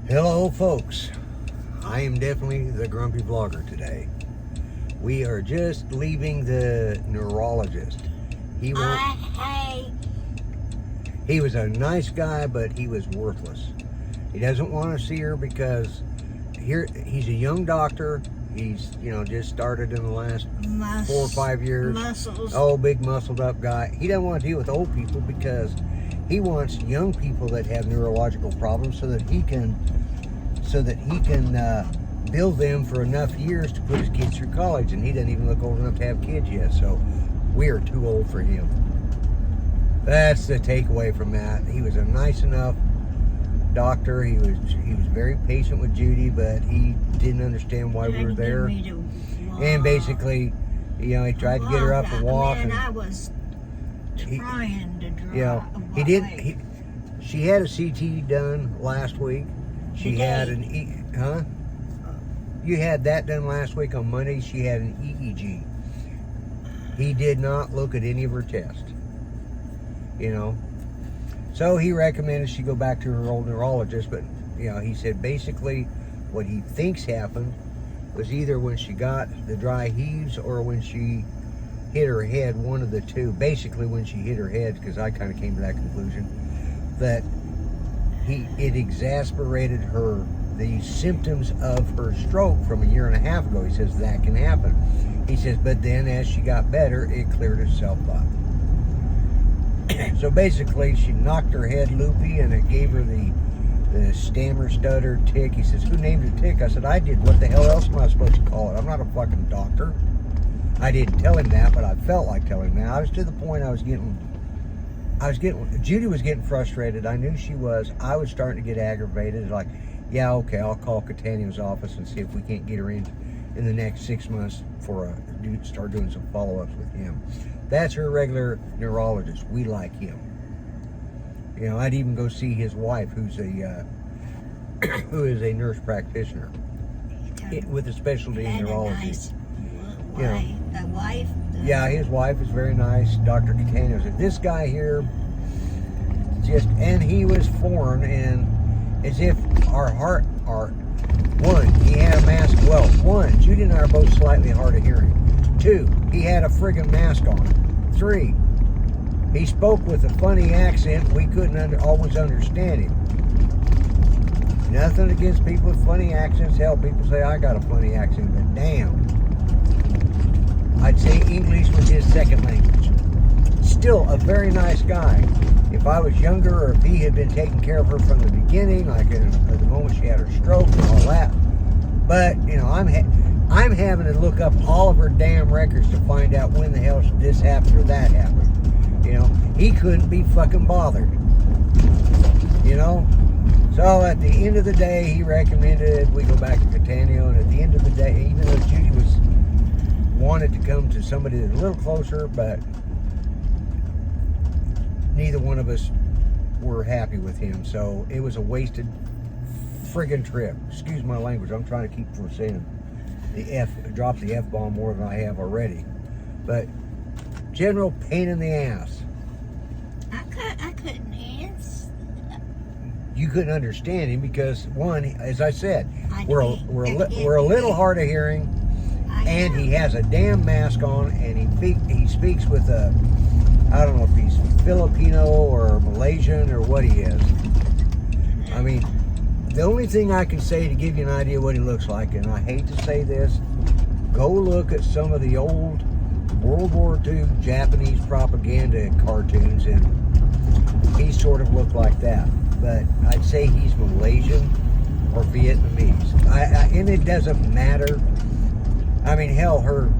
Hello folks, I am definitely the grumpy vlogger today. We are just leaving the neurologist. He was a nice guy, but he was worthless. He doesn't want to see her because he's a young doctor. He's, just started in the last 4 or 5 years. Muscles. Oh, big muscled up guy. He doesn't want to deal with old people because he wants young people that have neurological problems so that he can build them for enough years to put his kids through college, and he doesn't even look old enough to have kids yet, so we are too old for him. That's the takeaway from that. He was a nice enough doctor. He was very patient with Judy, but he didn't understand why we were there. And basically, he tried to get her up and walk. And I was trying to drive. She had a CT done last week. She had an You had that done last week on Monday. She had an EEG. He did not look at any of her tests. So he recommended she go back to her old neurologist, but he said basically what he thinks happened was either when she got the dry heaves or when she hit her head, one of the two. Basically when she hit her head, because I kind of came to that conclusion, that it exasperated the symptoms of her stroke from a year and a half ago. He says that can happen. He says, but then as she got better, it cleared itself up. So basically, she knocked her head loopy, and it gave her the stammer, stutter, tick. He says, who named it tick? I said, I did. What the hell else am I supposed to call it? I'm not a fucking doctor. I didn't tell him that, but I felt like telling him that. I was to the point Judy was getting frustrated. I knew she was. I was starting to get aggravated. Like, yeah, okay, I'll call Catanio's office and see if we can't get her in the next 6 months start doing some follow-ups with him. That's her regular neurologist. We like him. I'd even go see his wife, who is a nurse practitioner with a specialty in neurology. A wife? Yeah, his wife is very nice. Dr. Catania said, this guy here and he was foreign, and as if our he had a mask. Well, Judy and I are both slightly hard of hearing. 2, he had a friggin' mask on. 3, he spoke with a funny accent. We couldn't always understand him. Nothing against people with funny accents. Hell, people say I got a funny accent, but damn. I'd say English was his second language. Still a very nice guy. If I was younger, or if he had been taking care of her from the beginning, like at the moment she had her stroke and all that. But, I'm having to look up all of her damn records to find out when the hell this happened or that happened. He couldn't be fucking bothered. So at the end of the day, he recommended we go back to Catania, and at the end of the day, even though Judy wanted to come to somebody that's a little closer, but neither one of us were happy with him, so it was a wasted friggin' trip. Excuse my language. I'm trying to keep from saying drop the F-bomb more than I have already. But general pain in the ass. I couldn't answer. You couldn't understand him because, one, as I said, we're a little hard of hearing, and he has a damn mask on, and he speaks with a, I don't know if he's Filipino or Malaysian or what he is. I mean, the only thing I can say to give you an idea what he looks like, and I hate to say this, go look at some of the old World War II Japanese propaganda cartoons, and he sort of looked like that. But I'd say he's Malaysian or Vietnamese. And it doesn't matter. I mean, hell, her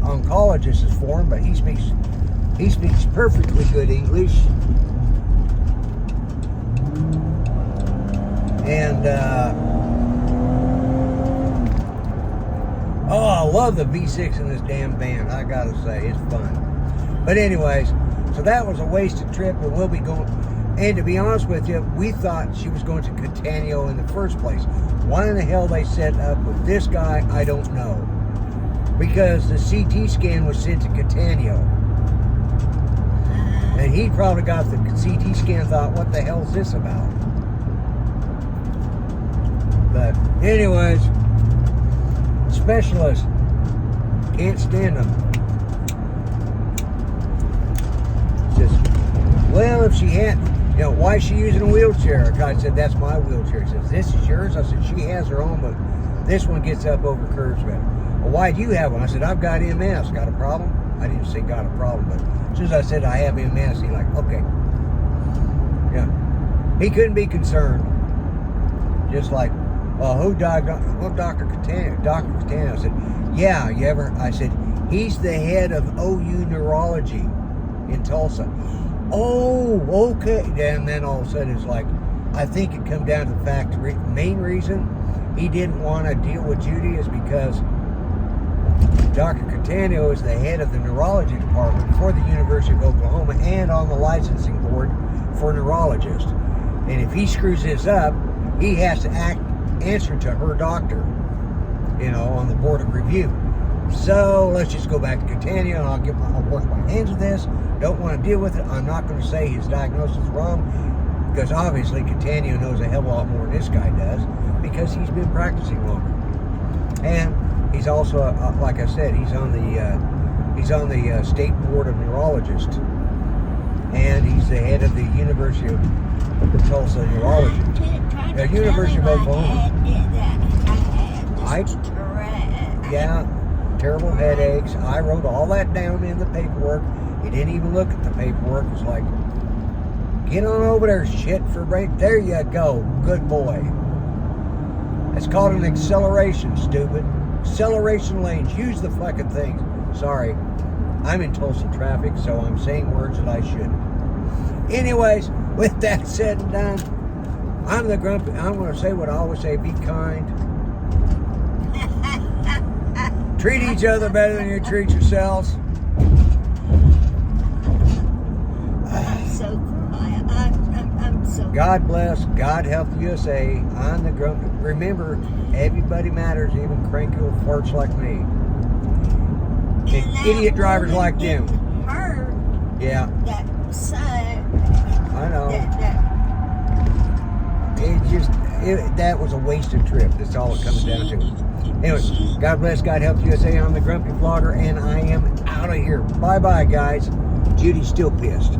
oncologist is foreign, but he speaks perfectly good English. And I love the V6 in this damn band. I gotta say, it's fun. But anyways, so that was a wasted trip, and we'll be going. And to be honest with you, we thought she was going to Catania in the first place. Why in the hell they set up with this guy, I don't know. Because the CT scan was sent to Catania. And he probably got the CT scan and thought, what the hell is this about? But anyways, specialists can't stand them. Says, well, if she had, why is she using a wheelchair? I said, that's my wheelchair. He says, this is yours? I said, she has her own, but this one gets up over curves better. Well, why do you have one? I said, I've got MS. Got a problem? I didn't say got a problem, but as soon as I said I have MS, he's like, okay. Yeah. He couldn't be concerned. Just like, well, who diagnosed? Well, Dr. Catania. Dr. Catania. I said, yeah, I said, he's the head of OU Neurology in Tulsa. Oh, okay. And then all of a sudden it's like, I think it come down to the fact, main reason he didn't want to deal with Judy is because Dr. Catania is the head of the neurology department for the University of Oklahoma and on the licensing board for neurologists. And if he screws this up, he has to answer to her doctor, on the board of review. So let's just go back to Catania, and I'll work my hands with this. Don't want to deal with it. I'm not going to say his diagnosis is wrong, because obviously Catania knows a hell of a lot more than this guy does, because he's been practicing longer. And he's also, like I said, he's on the state board of neurologists, and he's the head of the University of Tulsa Neurology. University of Oklahoma. Yeah, terrible headaches. I wrote all that down in the paperwork. He didn't even look at the paperwork. It's like, get on over there, shit for break. There you go, good boy. It's called an acceleration, stupid. Acceleration lanes. Use the fucking things. Sorry, I'm in Tulsa traffic, so I'm saying words that I shouldn't. Anyways, with that said and done, I'm the grumpy. I'm going to say what I always say: be kind. Treat each other better than you treat yourselves. I'm so quiet. I'm so. God bless. God help the USA. I'm the grumpy. Remember, everybody matters, even cranky old farts like me. And idiot drivers like them. Her. Yeah. That son. I know. That was a wasted trip. That's all it comes down to. Anyway, God bless, God help the USA. I'm the Grumpy Vlogger, and I am out of here. Bye-bye, guys. Judy's still pissed.